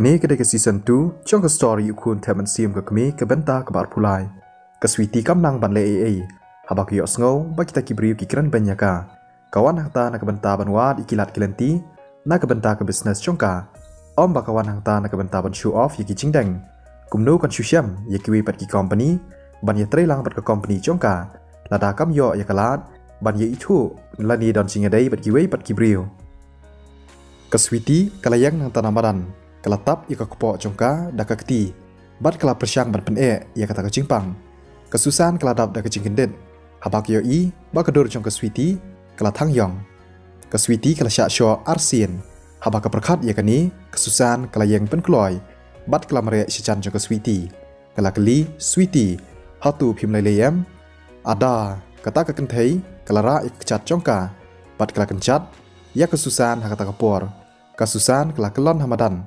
Kini kita ke season 2 Jong ke story ukun teman sim ke kami ke benta ke bar pulai ke switi kam nang ban le AA habak yok sngau ba kita kibriu kikiran banyaka kawan hangta na ke benta ban wad ikilat kilenti na ke benta ke business jongka om ba kawan hangta na ke benta ban show off yaki jingdeng kumno kan syusyam yaki wi pat ki company ban ye trelang pat ke company jongka lada kam yo yakalat ban ye itu lani don singadai pat ki wi pat kibriu ke switi kalayang nang tanamadan kelatap ika kepo jongka dak keti bat kala persyang ban pen ya kata kecimpang kesusahan keladap dak kecing kendet habak yo I ba kedur jong ke switi kala thang yong ke switi kala sya syo arsin habak keperkhat ya kani kesusahan kala yang pen kloy bat kala mere sican jong ke switi kala keli switi hatu phim lai leyam ada kata ke kenthei kala ra ik chat jongka bat kala kencat ya kesusahan hakata kapor kesusahan kala kelon hamadan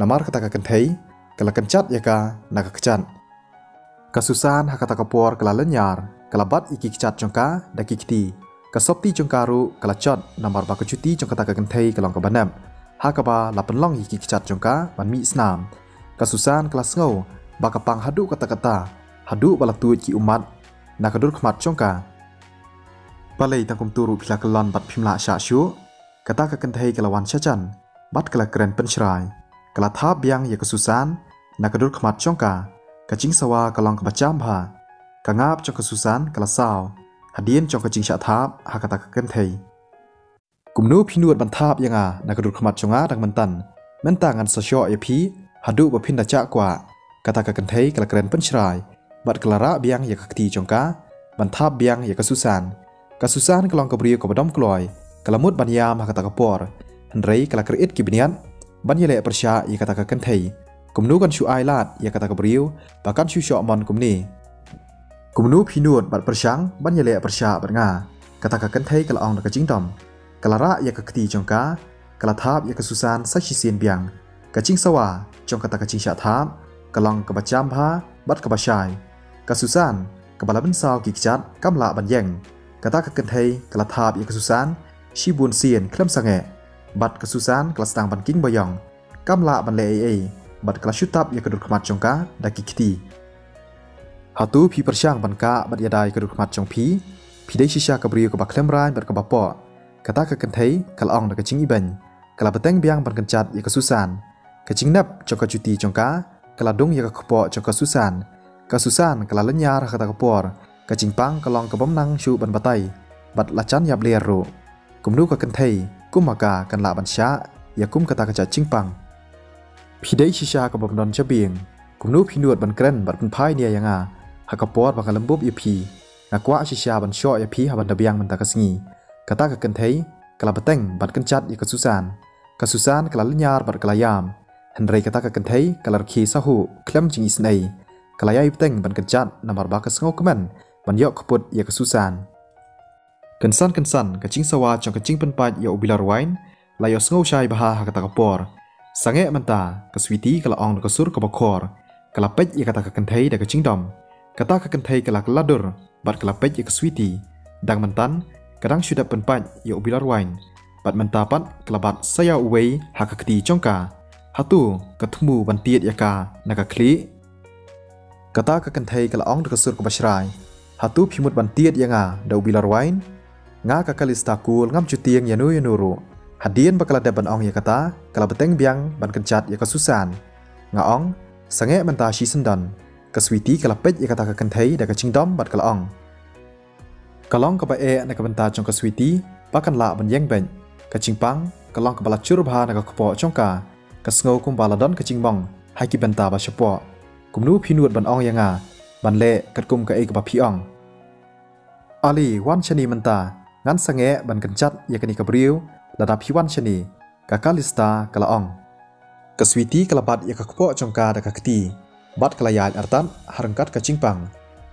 namar kata kenthei kala kencat yaka naga kecan kasusan hakata kapor kala lenyar kala bat iki kecat jongka daki kiti kasopti jongkaru kala cot namar ba kecuti jong kata kenthei kalong kebanam hakaba la penlong iki kecat jongka ban mi snam kasusan kala sngo ba kapang hadu kata hadu bala tuit ki umat nakadur khmat jongka balai tangkum turu pila kelon bat phimla sya syu kata kenthei kala wan chacan bat kala keren penchrai kala thap biang ya kesusan nakadur khmat jongka kacing sawa kalong kebacam bha kangap jong kesusan kala saw hadien jong kacing sya thap hakata kenthei kumnu phinuat ban thap yanga nakadur khmat jonga dang mentan mentangan sosyo ya phi hadu ba phinda cha kwa kata kenthei kala keren penchrai bat kala ra biang ya kakti jongka ban thap biang ya kesusan kasusan kalong kebriu kebadom kloy kala mut ban yam hakata kapor hendrei kala kreat kibnian ban yele persya ya kata kenthei kumnu kan syu ai lat ya kata kebriu bahkan syu syok mon kumni kumnu phinut bat persyang ban yele persya bernga kata kenthei kala ong ka jingdom kala ra ya kakti jongka kala thap ya kesusan saksi sien biang kacing sawa jong kata kacing sya thap kalong ka bacam bha bat ka basyai kasusan kebala bensau kikcat kamla ban yeng kata kenthei kala thap ya kesusan shibun sien klem sange bat kesusan kelas tang ban king boyong kamla ban le bat kelas syutap ya kedur khmat jongka daki kiti hatu phi persyang ban ka bat yadai kedur khmat jong phi dei shisha kabriu ka baklem rai bat ka bapo kata kenthei kalong da kacing iban kala beteng biang ban kencat ya kesusan kacing nap jongka cuti jongka kala dong ya ka kpo jongka kasusan kala lenyar kata kapor kacing pang kalong ka bomnang syu ban batai bat lacan yap leru kumnu ka kenthei kumaka kan la ban sya ya kum kata kaca cingpang pidai shisha ka bom don chabieng kumnu phinuat ban kren bat pen phai nia yanga hakapor ba kalembub ya phi ngakwa shisha ban syo ya phi haban dabiang man ta kasngi kata ka kenthei kala beteng bat kencat ya kasusan kala lenyar bat kala yam hendrei kata ka kenthei kala khi sahu klem jing isnei kala yai beteng ban kencat namar ba ka sngo kemen ban yok kaput ya kasusan kensan kacing sawa jong kacing penpat ya ubilar wine layo sngo syai baha hakata kapor sange menta kaswiti kala ong kasur ka bakor kala pej ya kata kenthei da kacing dom kata kenthei kala keladur bat kala pej ya kaswiti dang mentan kadang sudah penpat ya ubilar wine bat menta pat kala bat saya uwei hakakti jongka hatu ketemu bantiet ya ka naga kli kata kenthei kala ong kasur ka basrai hatu phimut bantiet ya nga da ubilar wine nga kakalista kul ngam cutieng yanu yanuru hadien bakala daban ong ya kata kala beteng biang ban kencat ya kasusan nga ong sange menta shi sendan kaswiti kala pej ya kata kenthei da kacing dom bat kala ong kalong ka bae na ka benta jong kaswiti bakan la ban yeng ben kacing pang kalong ka bala chur bha na ka kpo jongka kasngau kum bala don kacing mong hai ki benta ba syapo kumnu phinuat ban ong ya nga ban le kat kum ka e ka ba phi ong ali wan chani menta ngan sange ban kencat ya kani kabriu lada phiwan chani kakalista kala ong kaswiti kalabat ya kakpo jongka da kakti bat kala yai artan harangkat kacingpang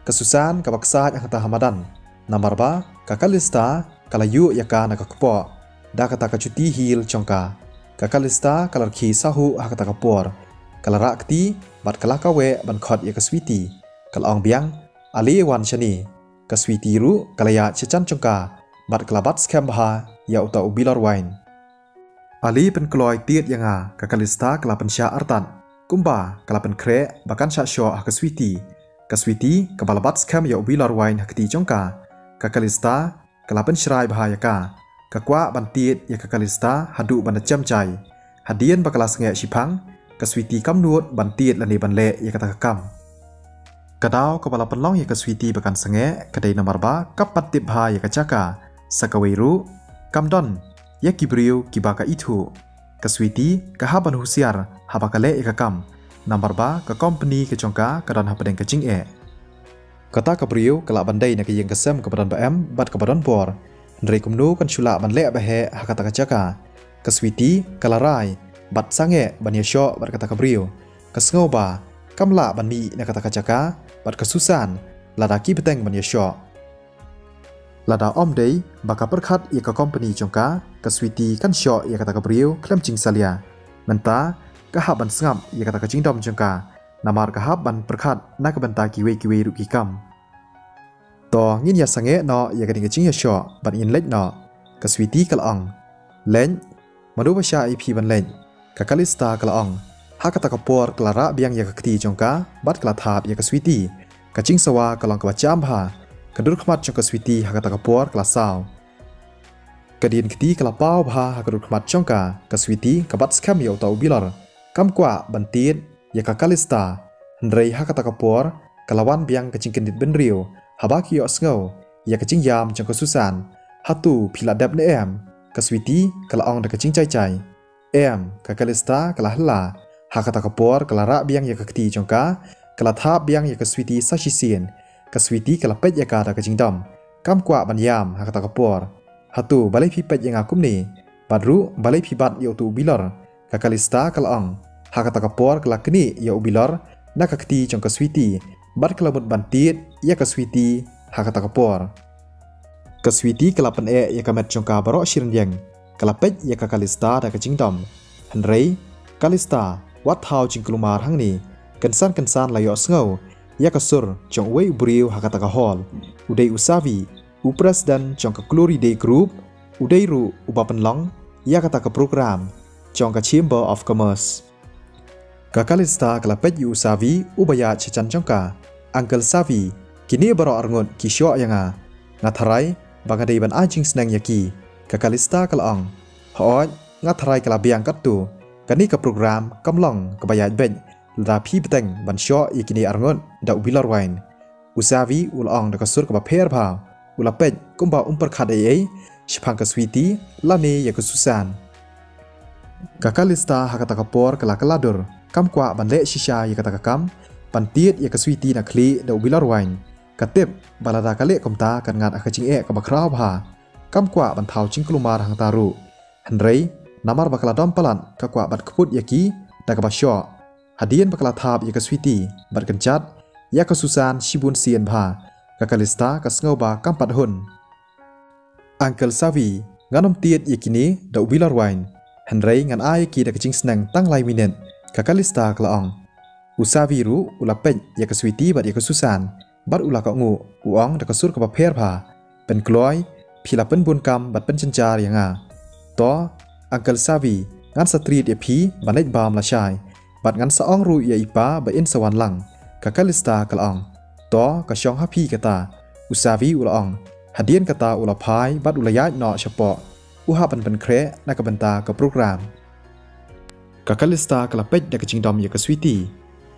kasusan kabaksa yang kata hamadan namarba kakalista kala yu ya ka na kakpo da kata kacuti hil jongka kakalista kalar khi sahu hakata kapor kala rakti bat kala kawe ban khot ya kaswiti kala ong biang ali wan chani kaswiti ru kala ya checan jongka bat kelabat scam baha ya uta ubilar wine Ali penkloy tiet yang kakalista kelapan sya artan. Kumba kelapan kre bahkan sya syo kaswiti kebalabat skam ya ubi larwain hakti jongka. Kakalista kelapan syrai bahaya ka. Kakwa ban tiet ya kakalista hadu ban jam cai. Hadian bakalas ngek sipang kaswiti kam nuot ban tiet lani ban le ya kata kakam. Kadau kepala penlong ya kaswiti bahkan senge kadai nomor ba kapat tip bahaya kacaka. Sakawiru kamdon ya kibriu kibaka itu kaswiti kahaban husiar habakale ikakam nambar ba ke company ke jongka kadan hapadeng kecing kata kabriu kelak bandai nak yang kesem kebadan bam bat kebadan bor ndrei kumnu kan chula ban le bahe hakata kacaka kaswiti kalarai bat sange ban yasho bat kata kabriu kasngau ba kamla ban mi nak kata kacaka bat kesusan ladaki beteng ban yasho lada om day baka perkhat ia ke company jongka kaswiti kan syo ia kata kabriu klem cing salia menta kahab ban sngam ia kata kacing dom jongka namar kahab ban perkhat nak benta kiwe ru kikam to ngin ya sange no ia kading kacing ya syo ban in lek no kaswiti kalong len madu basha ip ban len kakalista kalong ha kata kapor klara biang ia kakti jongka bat kelathap ia kaswiti kacing sawa kalong kabacham ha kadur khmat chong kaswiti hakata kapor kelasau kadien kiti kelapau bha hakadur khmat chongka kaswiti kabat skam yo tau bilar kamkwa bantin ya kakalista ndrei hakata kapor kalawan biang kacing kendit benriu habaki yo sngo ya kacing yam chong kasusan hatu philadap ne em kaswiti kalaong da kacing cai em kakalista kalahla hakata kapor kalara biang ya kakti chongka kalathap biang ya kaswiti sashisin kaswiti kalapet ya kata kacing dam kamkwa banyam hakata kapor hatu balai pipet yang akum ni badru balai pibat ya utu bilar kakalista kalong hakata kapor kalakni ya ubilar nakakti chong kaswiti bad kalabut bantit ya kaswiti hakata kapor kaswiti kalapan ya kamet chongka barok shirnyang kalapet ya kakalista da kacing dam henrei kalista wat hau jingkulumar hangni kensan layo sngo ya kasur chong wei briu hakata ka hall udai usavi upres dan chong ka glory day group udai ru ubapan long ya kata ka program chong ka chamber of commerce kakalista kalapet yu usavi ubaya chechan chongka uncle savi kini baro arngot kisyo yanga ngatharai bangadai ban ajing snang yaki kakalista kalong hooj ngatharai kalabiang katu kani ka program kamlong kabayat ben lada pi beteng ban syo ikini arngot da ubilar wain usavi ulong da kasur ka pher bha ulapet kumba umperkhat ai shphang kaswiti lani ya kasusan kakalista hakata kapor kalakaladur kamkwa ban le shisha ya kata kakam pantiet ya kaswiti na kli da ubilar wain katep balada kale komta kan ngat akaching ka bakraw bha kamkwa ban thau chingklumar hang taru handrei namar bakala dom palan kakwa bat khput yaki da ka basyo hadian bakala thap ya kaswiti bat kencat ya kasusan shibun sien bha kakalista kasngau ba kampat hun uncle savi nganom tiet yakini da ubilar wain henrei ngan ai ki da kaching snang tang lai minute kakalista klaong usavi ru ulapet ya kaswiti bat ya kasusan bat ulaka ngu uang da kasur ka pher bha pen kloy phila pen bun kam bat pen chenjar yanga to uncle savi ngan satrit ya phi banai bam la shai bat ngan saong ru ya ipa ba in sawan lang kakalista kalong to kasyong happy kata usavi ulong hadian kata ulapai bat ulayat no syapo uhapan pen kre na kabenta ke program kakalista kalapet da kacing dom ya kaswiti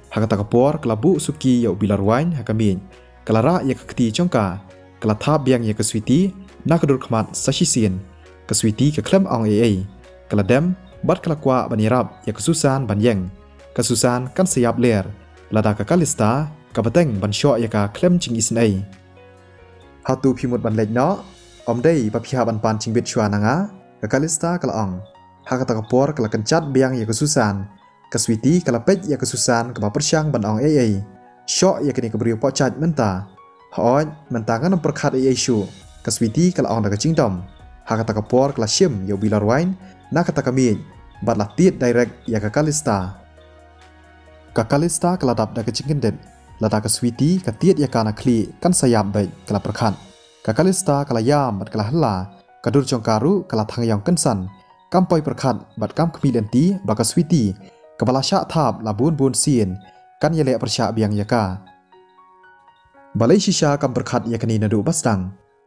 hakata kapor kelabu suki ya ubilar wain hakamin kalara ya kakti chongka kalathap biang ya kaswiti na kadur khmat sashisin kaswiti ke klem ong ai kaladem bat kalakwa banirap ya kasusan banyeng kasusan kan siap ler lada kakalista kabateng ban syo ya ka klem ching isnai hatu phimut ban lek no omdei ba phia ban pan ching bit chwa nanga kakalista kalong hakata kapor kala kencat biang ya kasusan kaswiti kalapet ya kasusan ka persyang ban ong ai syo ya kini kebriu pochat menta hooj menta ngan perkhat ai shu kaswiti kala ong da kacingdom hakata kapor kala shim ya bilar wain na kata kami bat latit direct ya kakalista kakalista keladap da kecingkendet lada kaswiti katiet ya kana kli kan sayam baik kala perkhan kakalista kala yam bat kala hela kadur jongkaru kala thangyang kensan กำปอยประคัดบัดกำขมีเลนตีบักสวิตีกับบลาชะทาบลาบุนเซียนกันยะเลประชาเบียงยากาบาเลชิชากำประคัดยาคณีนดูบัสดัง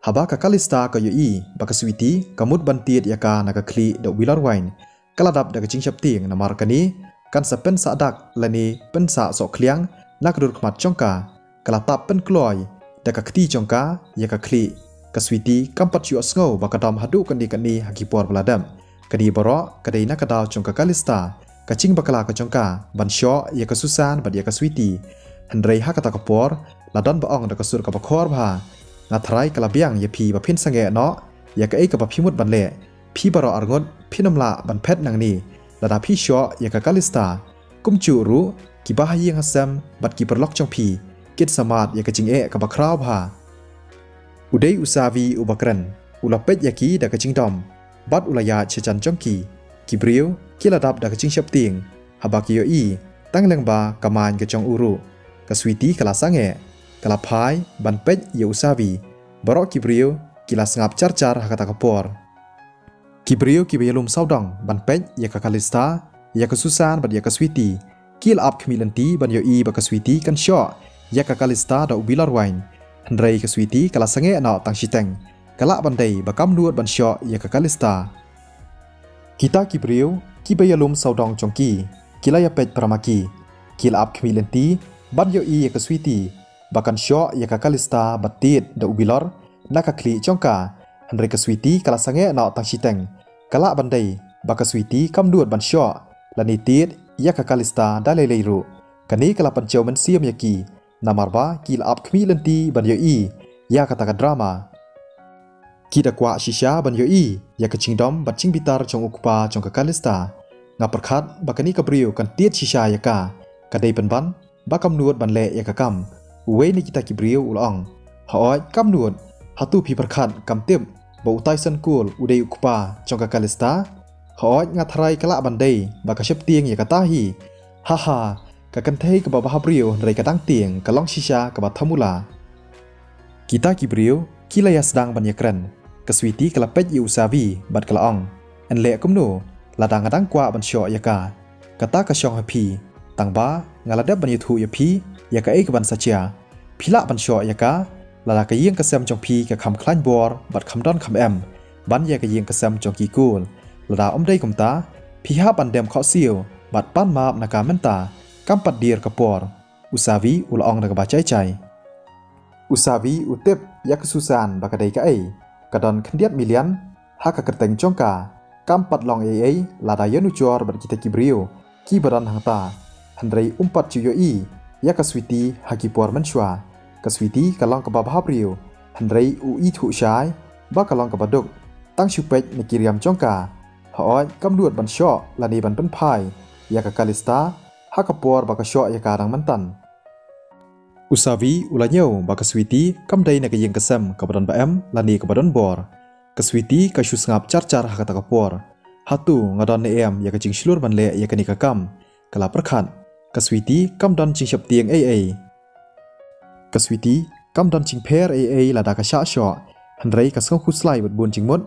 ฮาบากะคาลิสตากะยูอีบักสวิตีกำมุดบันเตียดยากานากะคลีดวิลาร์ไวน์กระดับดักจิงชับเตียงนามารกันีกันสะเป็นสะดักและนี้เป็นสะสอกเลียงนักดูดขมัดจงกากระตับเป็นกลอยดักคตีจงกายากะคลีกสวิตีกำปัดยูสโง่บักดอมฮัดดูกันดีกันนี้ฮักิปอร์บลาดัมกดีบรอกดีนักดาวจงกาคาลิสตากะจิงบักลากะจงกาบันชอยากะสุสานบัดยากะสวิตีฮันเรย์ฮักตะกปอร์ลาดอนบะอองดักสุรกับคอร์บานาทรายกลาเบียงยาพีบะพินสังเกตเนาะยากะเอกกับพิมุดบันเล่พี่บรออร์งดพี่นำละบันเพชรนางนีระดับพี่ชอยากะคาลิสตากุมจูรุกิบะฮายิงฮัสซัมบัดกิปรล็อกจงพีกิดสมาดยากะจิงเอกับบักคราวพาอุเดยอุซาวีอุบักรันอุลาเป็ดยากีดักจิงดอมบัดอุลายาเชจันจงกีกิบริวกิระดับดักจิงชับติงฮับากิโยอีตั้งเลงบากามานกะจงอุรุกะสวีตีกะลาสังเอกะลาพายบันเป็ดยาอุซาวีบรอกิบริวกิลาสงับจาร์จาร์ฮักตะกปอร์กิบริวกิเบยลุมซาวดองบันเป็ดยากะคาลิสตายากะสุสานบัดยากะสวีตีกิลอับขมิลันตีบันโยอีบักะสวีตีกันชอยากะคาลิสตาดาอุบิลาร์ไวน์ฮันเรย์กะสวีตีกะลาสังเกนาตังชิตังกะละบันเดย์บักำนวดบันชอยากะคาลิสตากิตากิบริวกิเบยลุมซาวดองจงกีกิลายาเป็ดพรามากีกิลอับขมิลันตีบันโยอียากะสวีตีบักันชอยากะคาลิสตาบัดตีดดาอุบิลาร์นักคลีจงกาฮันเรย์กะสวีตีกะลาสังเกนาตังชิตังกะละบันเดย์บักะสวีตีกำนวดบันชอและนิตีดยากะคาลิสตาได้เลยรูกันนี้กะละปันเจวมันเซียมยากีนามารบากิลอับขมิลันตีบันโยอียากะตะกะดรามากิดกว่าชิชาบันโยอียากะจิงดอมบัดจิงบิตาร์จงอุกปาจงกะคาลิสตางาประคัดบักะนี้กะบริวกันเตียดชิชายากากะได้เป็นบันบักกำนวดบันเละยากะกำเวนิกิตากิบริวอุลองหอยกำนวดฮัตุพีประคัดกำเต็มบ่อุไตสันกูลอุเดอุกปาจงกะคาลิสตาหอยงาทรายกะละบันเดย์บักะเชบเตียงยากะตาฮีฮ่าฮ่ากะกันเทกะบะฮาบริวไรกะดังเตียงกะลองชิชากะบะทามุลากิตากิบริวกิลายาสดังบันยากรันกะสวีตีกะละเป็ดยูซาวีบัดกะละอองอันเละกุมโนลาดังกะดังกว่าบันชอยากากะตากะชองฮะพีตังบางาละดับบันยทูยะพียากะเอกบันสัจยาพิละบันชอยากาลาดากะเยียงกะเซมจงพีกะคำคลันบอร์บัดคำดอนคำแอมบันยากะเยียงกะเซมจงกีกูลลาดาอมได้กุมตาพิฮาบันเดมข้อเซียวบัดปั้นมาบนากาเมนตากำปัดเดียร์กะปอร์อุซาวีอุลอองนากะบาใจใจอุซาวีอุเต็บยากะสุสานบักะไดกะเอกะดอนคันเดียดมิเลียนฮักกะกะเต็งจงกากำปัดลองเอลาดายนุจอร์บัดกิตะกิบริวกีบรันหังตาฮันเรย์อุมปัดจิโยอียากะสวิตีฮักิปอร์มันชัวกะสวิตีกะลองกะบาบฮาบริวฮันเรย์อุอีถุชายบักกะลองกะบาดุกตั้งชุเป็ดในกิริยามจงกาหอยกำนวดบันชอลานีบันเป็นพายยากะคาลิสตาฮักกะปอร์บักกะชอยากาดังมันตันอุซาวีอุลาเยวบักกะสวิตีกำไดนักยิงกะเซมกะบดอนบะเอ็มลานีกะบดอนบอร์กะสวิตีกะชุสงับจาร์จาร์ฮักกะตะกะปอร์ฮัตุงะดอนเนเอ็มยากะจิงชลูร์บันเละยากะนิกะกัมกะลาประคันกะสวิตีกำดอนจิงฉับเตียงกะสวิตีกำดอนจิงเพร์ลาดากะชะชอฮันเรย์กะสงคุสไลบัดบุนจิงมด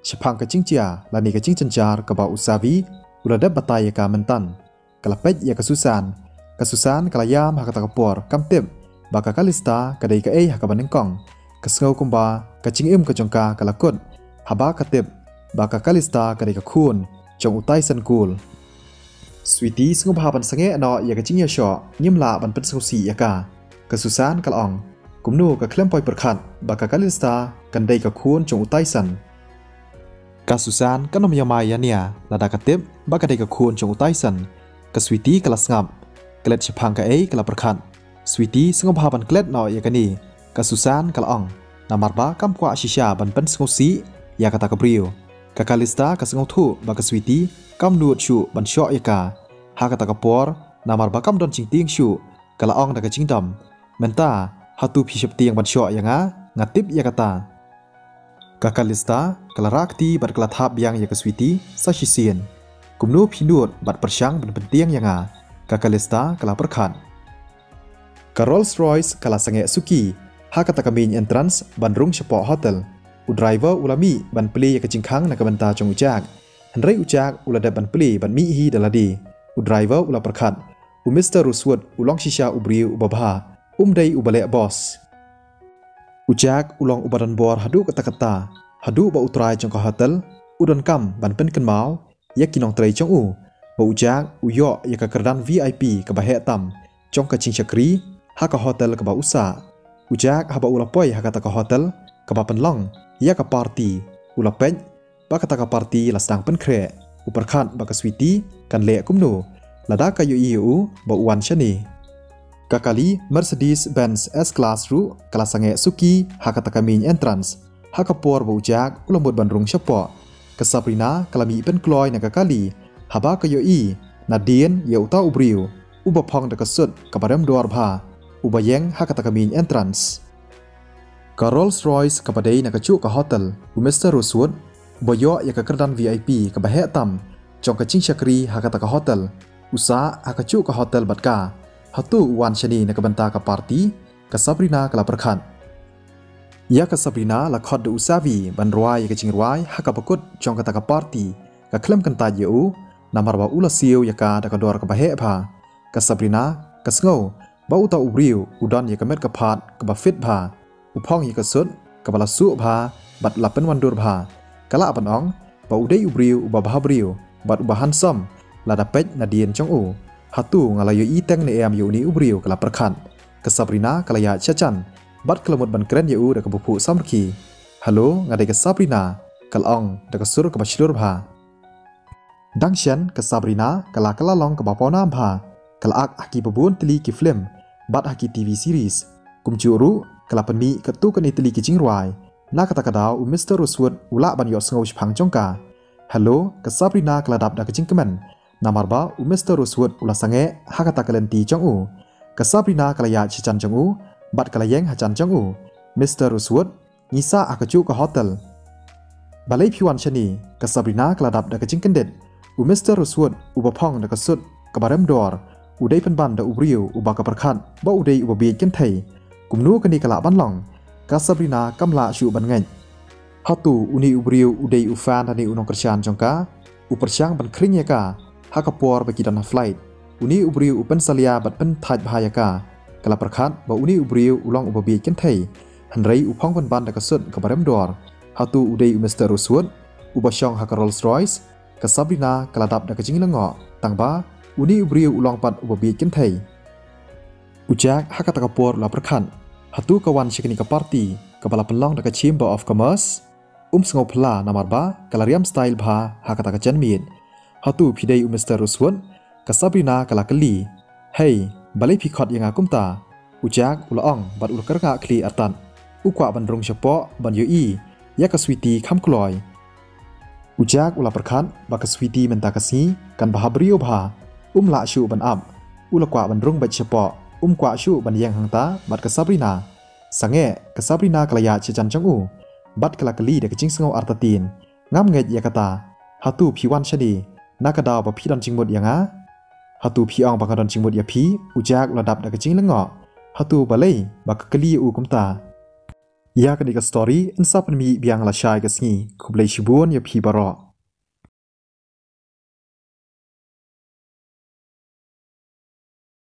ฉพังกะจิงเจียลานีกะจิงจันจาร์กะบาอุซาวีอุลาเดบบัตายยากามันตันกะลาเป็ดยากะสุสานกะลายามฮักกะตะกะปอร์กำเต็มบักกะคาลิสตากะไดกะฮักกะบันนึงกองกะสงกุมบากะจิงเอ็มกะจงกากะละกดฮะบากะเต็บบักกะคาลิสตากะไดกะคูนจงอุไตสันกูลสวีตีสงบหาบันสังเกนอยากะจิงยาชอยิ้มลาบันเป็นสงสียากากะสุสานกะละอองกุมนูกะเคลื่อนปล่อยประคัดบักกะคาลิสตากันไดกะคูนจงอุไตสันกะสุสานกะนมยามายาเนียลาดากะเต็บบักกะไดกะคูนจงอุไตสันกะสวีตีกะละสงับกะเล็ดฉพังกะกะละประคัดสวีตีสงบหาบันเกล็ดนอยากะนีกะสุสานกะละอองนามารบากำกว่าชิชาบันเป็นสงสียากะตะกะบริวกะคาลิสตากะสงทูบักกะสวีตีกำนวดชูบันชอยากาฮักกะตะกะปอร์นามารบากำดอนจิงเตียงชูกะละอองดะกะจิงดอมเมนตาฮัตุพิเชบเตียงบันชอยางงัดติบยากะตากะคาลิสตากะละรักตีบัดกะละทับยังยากะสวีตีซาชิเซียนกุมนูพินวดบัดประชังบันเป็นเตียงยางกะคาลิสตากะละประคันกะโรลส์รอยส์กะละสังเกสุกีฮักกะตะกะมินเอนทรันส์บันรุงเฉพาะโฮเทลอุดไรเวอร์อุลามีบันเปลียกะจิงคังนักบันตาจงอุจาก Henry ujak ula daban peli ban mi hi daladi u driver ula perkat u Mr. Rosewood ulong shisha ubriu ubabha dai ubale boss ujak ulong ubadan bor hadu kata-kata hadu ba utrai jong ka hotel udon kam ban pen kan mau ya kinong trai jong u ba ujak uyo ya ka kerdan VIP ka bahe tam jong ka ching chakri ha ka hotel ka ba usa ujak ha ba ula poi ha kata ka hotel ka ba penlong ya ka party ula pen ba kata ka party la sedang pen kre uperkhat ba ka sweetie kan le kumno lada ka yu iu ba uan shani kakali Mercedes-Benz S-Class ru kala sange suki hakata kami entrance hakapor ba ujak ulambot bandrung syapo ke Sabrina kala mi pen kloy na kakali haba ka yu i Nadine ya uta ubriu uba phong da kasut ka badam dor bha uba yeng hakata kami entrance ka Rolls Royce ka padai na kacu ka hotel u Mr. Rosewood boyo ya ka kerdan VIP ka bahe tam jong ka ching syakri hakata ka hotel usa hakacu ka hotel batka hatu wan shani na kabanta ka party ka Sabrina kala perkhat ya ka Sabrina la khod de usavi ban roi ka ching roi haka bakut jong kata ka party ka klem kan ta u namar ba ula siu ya ka da ka dor ka bahe pha ka Sabrina ka sngo ba uta ubriu udon ya ka met ka phat ka ba fit pha upong ya ka sut ka bala su pha bat la pen wandur pha kala apan ong ba udai ubriu ba ba briu bat ba hansom la da pet Nadine jong u hatu ngalayo iteng ne em yu ni ubriu kala perkhat ke Sabrina kala ya chachan bat kelamut ban keren yu da ka bupu samrki halo ngadai ke Sabrina kalong da ka sur ka bashdur bha dangshan ke Sabrina kala long ka bapona bha kala ak haki babun tili ki film bat haki TV series kumjuru kala penmi ka tu kan itili ki jingruai na kata kadau Mr. Rosewood ula ban yo sngo chphang jongka halo ke Sabrina kala dap da ka jingkemen namar ba Mr. Rosewood ula sange hakata kalenti jong u ka Sabrina kala ya chichan jong u bat kala yeng hachan jong u Mr. Rosewood ngisa akacu ka hotel balai phiwan shani ka Sabrina kala dap da ka jingkendet u Mr. Rosewood uba phong da ka sut ka barem dor udai penban da ubriu uba ka perkhat ba udai uba bi ken thai kumnu kani kala banlong ka Sabrina kamla shu ban ngai hatu uni ubriu udai ufan tani unong kershan jongka upersyang ban kring ya ka hakapor bagi dan flight uni ubriu upen salia bat pen thaj bahaya ka kala perkhat ba uni ubriu ulong ubabi ken thai hanrei upong kon ban da kasut ka barem dor hatu udai Mr. Rosewood ubasyong haka Rolls Royce ka Sabrina kala dap da ka jinglengo tangba uni ubriu ulong pat ubabi ken thai ujak haka takapor la perkhat hatu kawan shikni ka party ka bala penlong da ka Chamber of Commerce sngo phla namar ba kala riam style bha haka ta ka janmit hatu phidei Mr. Rosewood ka Sabrina kala kali hey balai phikhot yanga kumta ujak ulaong bat ul karga kli atan ukwa bandrung chapo ban yu i ya ka sweetie kham kloi ujak ula perkhat ba ka sweetie menta ka si kan bahabrio bha la shu ban ab ulakwa bandrung ba chapo kwa shu ban yang hangta bat ka Sabrina sange ka Sabrina kala ya chichan jong u bat kala kali de ka ching sngo artatin ngam nget ya kata hatu phiwan shadi nakadaw ba phidan chingmut yanga hatu phiang ba kadon chingmut ya phi ujak ladap da ka chinglengo hatu balai ba ka kali u kumta ya ka story insa panmi biang la shai ka sngi khublai shibun ya phi baro